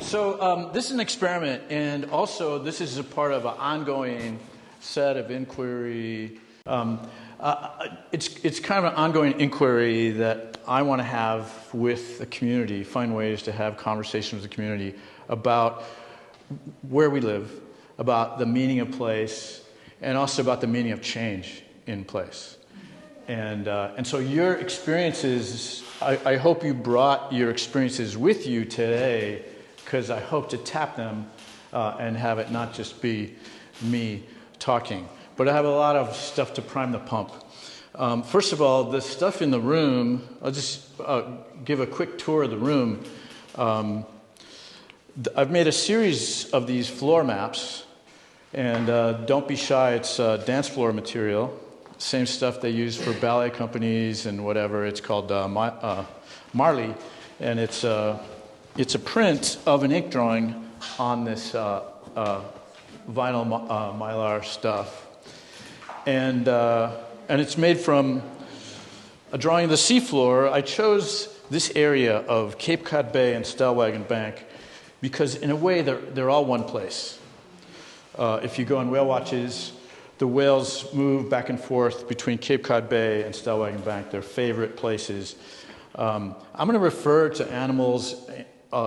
So this is an experiment, and also this is a part of an ongoing set of inquiry. It's kind of an ongoing inquiry that I want to have with the community, find ways to have conversations with the community about where we live, about the meaning of place, and also about the meaning of change in place. And so your experiences, I hope you brought your experiences with you today, because I hope to tap them and have it not just be me talking. But I have a lot of stuff to prime the pump. First of all, the stuff in the room, I'll just give a quick tour of the room. I've made a series of these floor maps, and don't be shy, it's dance floor material. Same stuff they use for ballet companies and whatever. It's called Marley, and it's a print of an ink drawing on this vinyl mylar stuff. And it's made from a drawing of the seafloor. I chose this area of Cape Cod Bay and Stellwagen Bank because, in a way, they're all one place. If you go on whale watches, the whales move back and forth between Cape Cod Bay and Stellwagen Bank. They're favorite places. I'm going to refer to animals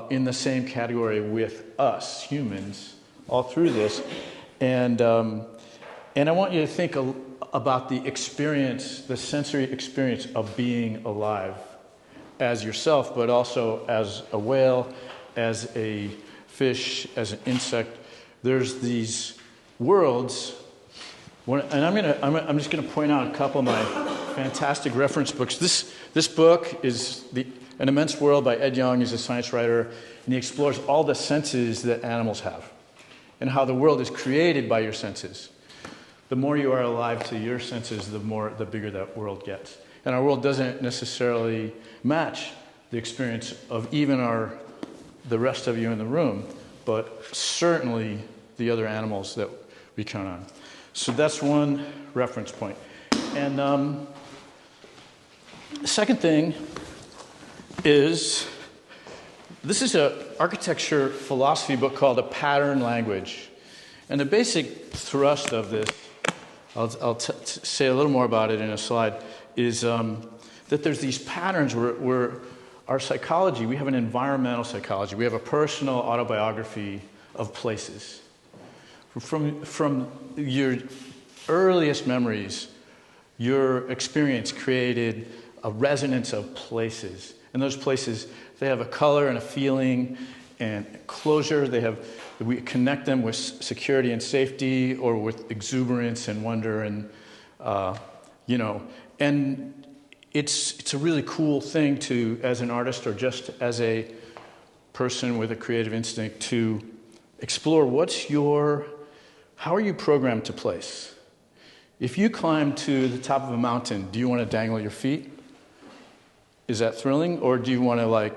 in the same category with us, humans, all through this. And I want you to think about the experience, the sensory experience of being alive as yourself, but also as a whale, as a fish, as an insect. There's these worlds, and I'm just going to point out a couple of my fantastic reference books. This book is An Immense World by Ed Young. He's a science writer, and he explores all the senses that animals have and how the world is created by your senses. The more you are alive to your senses, the bigger that world gets. And our world doesn't necessarily match the experience of even the rest of you in the room, but certainly the other animals that we count on. So that's one reference point. And the second thing is, this is an architecture philosophy book called A Pattern Language. And the basic thrust of this, I'll say a little more about it in a slide, is that there's these patterns where our psychology, we have an environmental psychology, we have a personal autobiography of places. From your earliest memories, your experience created a resonance of places. And those places, they have a color and a feeling and closure. We connect them with security and safety, or with exuberance and wonder, and and it's a really cool thing to, as an artist or just as a person with a creative instinct, to explore how are you programmed to place? If you climb to the top of a mountain, do you want to dangle your feet? Is that thrilling? Or do you want to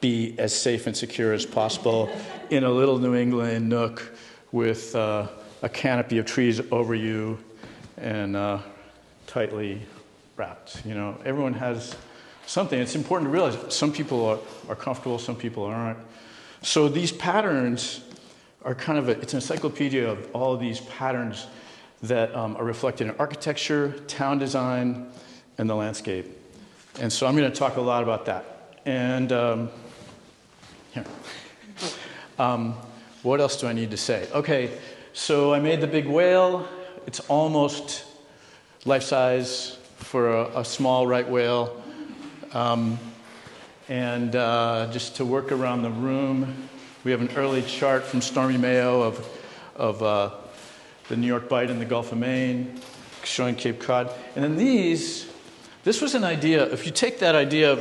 be as safe and secure as possible in a little New England nook with a canopy of trees over you and tightly wrapped? Everyone has something. It's important to realize some people are comfortable, some people aren't. So these patterns are kind of it's an encyclopedia of all of these patterns that are reflected in architecture, town design, and the landscape. And so I'm going to talk a lot about that. And here. What else do I need to say? Okay, so I made the big whale. It's almost life-size for a small right whale. And just to work around the room, we have an early chart from Stormy Mayo of the New York Bight and the Gulf of Maine, showing Cape Cod. And then this was an idea. If you take that idea of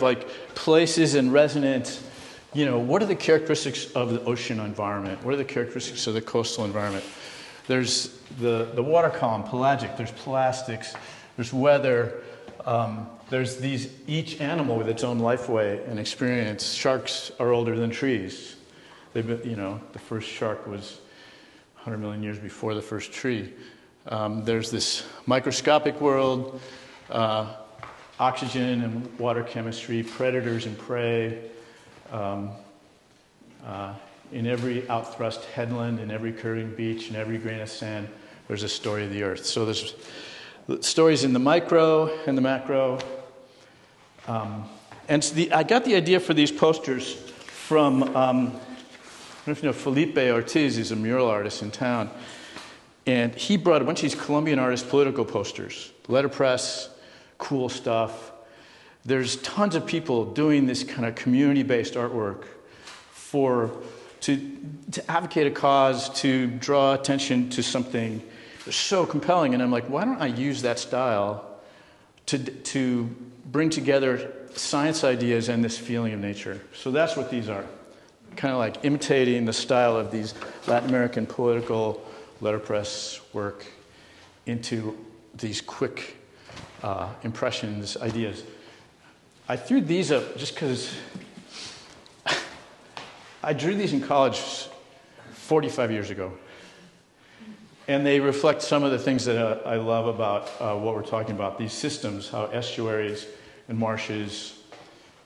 places and resonance, what are the characteristics of the ocean environment? What are the characteristics of the coastal environment? There's the water column, pelagic. There's plastics. There's weather. There's each animal with its own lifeway and experience. Sharks are older than trees. The first shark was 100 million years before the first tree. There's this microscopic world, oxygen and water chemistry, predators and prey, In every outthrust headland, in every curving beach, in every grain of sand, there's a story of the earth. So there's stories in the micro and the macro. And so I got the idea for these posters from, I don't know if you know, Felipe Ortiz. He's a mural artist in town. And he brought a bunch of these Colombian artist political posters, letterpress, cool stuff. There's tons of people doing this kind of community-based artwork to advocate a cause, to draw attention to something that's so compelling. And I'm like, why don't I use that style to bring together science ideas and this feeling of nature? So that's what these are, kind of like imitating the style of these Latin American political letterpress work into these quick impressions, ideas. I threw these up just because I drew these in college 45 years ago. And they reflect some of the things that I love about what we're talking about, these systems, how estuaries and marshes,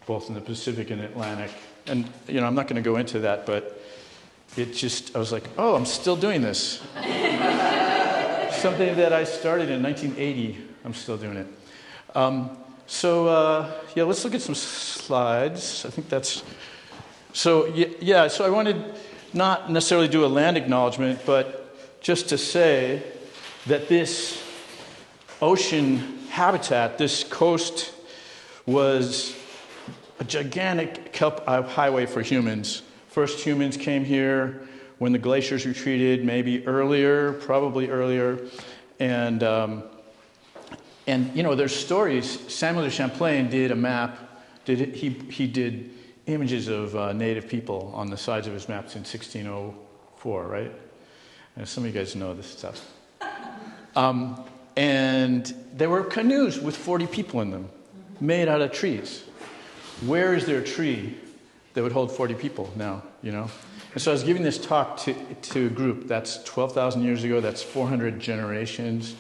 both in the Pacific and Atlantic. And, I'm not going to go into that, but I was like, oh, I'm still doing this. Something that I started in 1980, I'm still doing it. So let's look at some slides. I think that's... So I wanted not necessarily do a land acknowledgement, but just to say that this ocean habitat, this coast, was a gigantic kelp highway for humans. First humans came here when the glaciers retreated, maybe earlier, probably earlier. And there's stories. Samuel de Champlain did a map. He did images of native people on the sides of his maps in 1604, right? And some of you guys know this stuff. And there were canoes with 40 people in them, made out of trees. Where is there a tree that would hold 40 people now, And so I was giving this talk to a group. That's 12,000 years ago. That's 400 generations.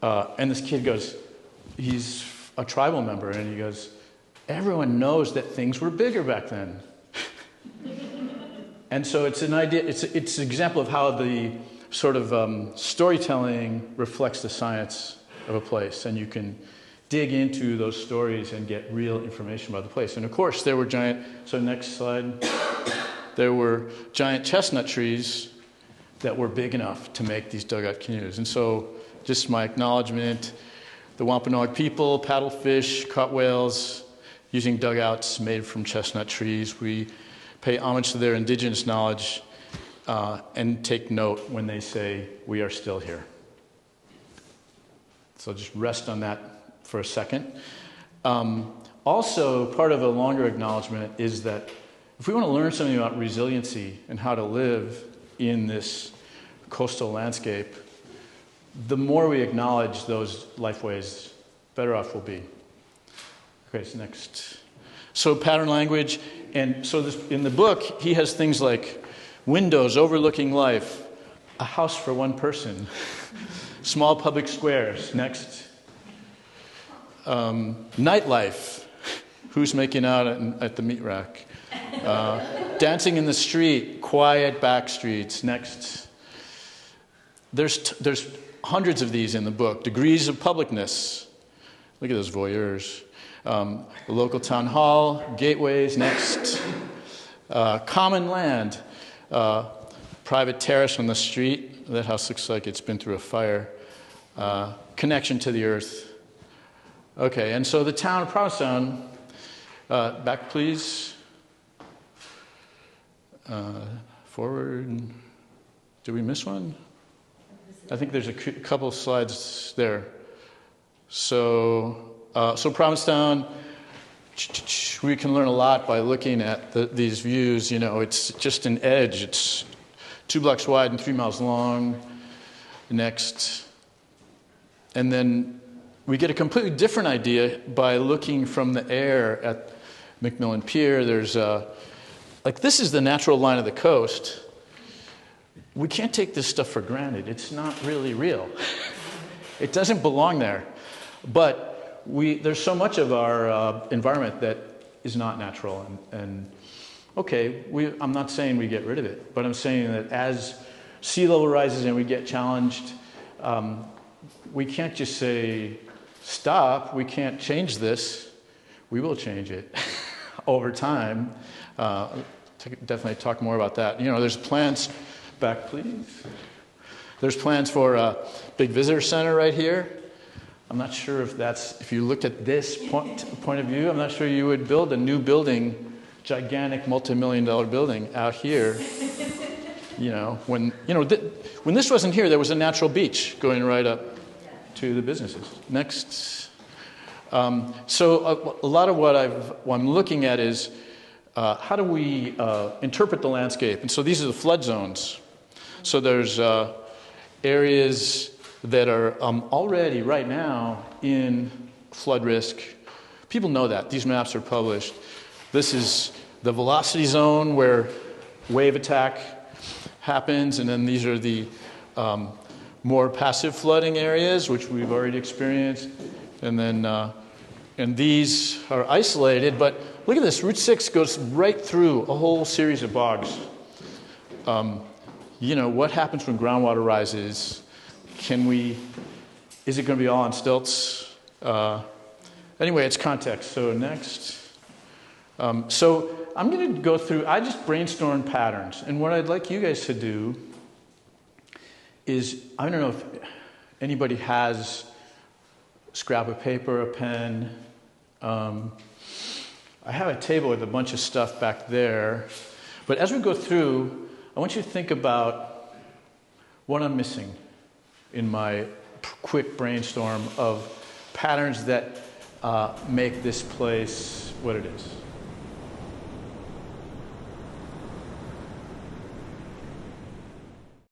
And this kid goes, he's a tribal member, and he goes, everyone knows that things were bigger back then. And so it's an idea, it's an example of how the sort of storytelling reflects the science of a place, and you can dig into those stories and get real information about the place. And of course, there were next slide, there were giant chestnut trees that were big enough to make these dugout canoes. And so just my acknowledgement, the Wampanoag people, paddlefish, caught whales, using dugouts made from chestnut trees. We pay homage to their indigenous knowledge and take note when they say, we are still here. So just rest on that for a second. Also, part of a longer acknowledgement is that if we want to learn something about resiliency and how to live in this coastal landscape, the more we acknowledge those lifeways, better off we'll be. Okay, so next. So pattern language, and so in the book, he has things like windows overlooking life, a house for one person, small public squares. Next. Nightlife, who's making out at the meat rack. Dancing in the street, quiet back streets. Next. There's hundreds of these in the book. Degrees of publicness. Look at those voyeurs. The local town hall, gateways, next. Common land, private terrace on the street. That house looks like it's been through a fire. Connection to the earth. Okay, and so the town of Provincetown, back please. Forward. Did we miss one? I think there's a couple of slides there. So Provincetown, we can learn a lot by looking at these views. It's just an edge. It's 2 blocks wide and 3 miles long. Next. And then we get a completely different idea by looking from the air at McMillan Pier. There's this is the natural line of the coast. We can't take this stuff for granted. It's not really real. It doesn't belong there. But there's so much of our environment that is not natural, and Okay, I'm not saying we get rid of it, but I'm saying that as sea level rises and we get challenged, we can't just say, stop, we can't change this. We will change it over time. Definitely talk more about that. There's plans, back please. There's plans for a big visitor center right here. I'm not sure if you looked at this point of view, I'm not sure you would build a new building, gigantic multi-million-dollar building out here. When this wasn't here, there was a natural beach going right up to the businesses. Next. So a lot of what I'm looking at is how do we interpret the landscape? And so these are the flood zones. So there's areas that are already right now in flood risk. People know that. These maps are published. This is the velocity zone where wave attack happens, and then these are the more passive flooding areas, which we've already experienced. And then and these are isolated, but look at this. Route 6 goes right through a whole series of bogs. What happens when groundwater rises? Is it going to be all on stilts? Anyway, it's context. So next. So I'm going to go through, I just brainstormed patterns. And what I'd like you guys to do is, I don't know if anybody has a scrap of paper, a pen. I have a table with a bunch of stuff back there. But as we go through, I want you to think about what I'm missing in my quick brainstorm of patterns that make this place what it is.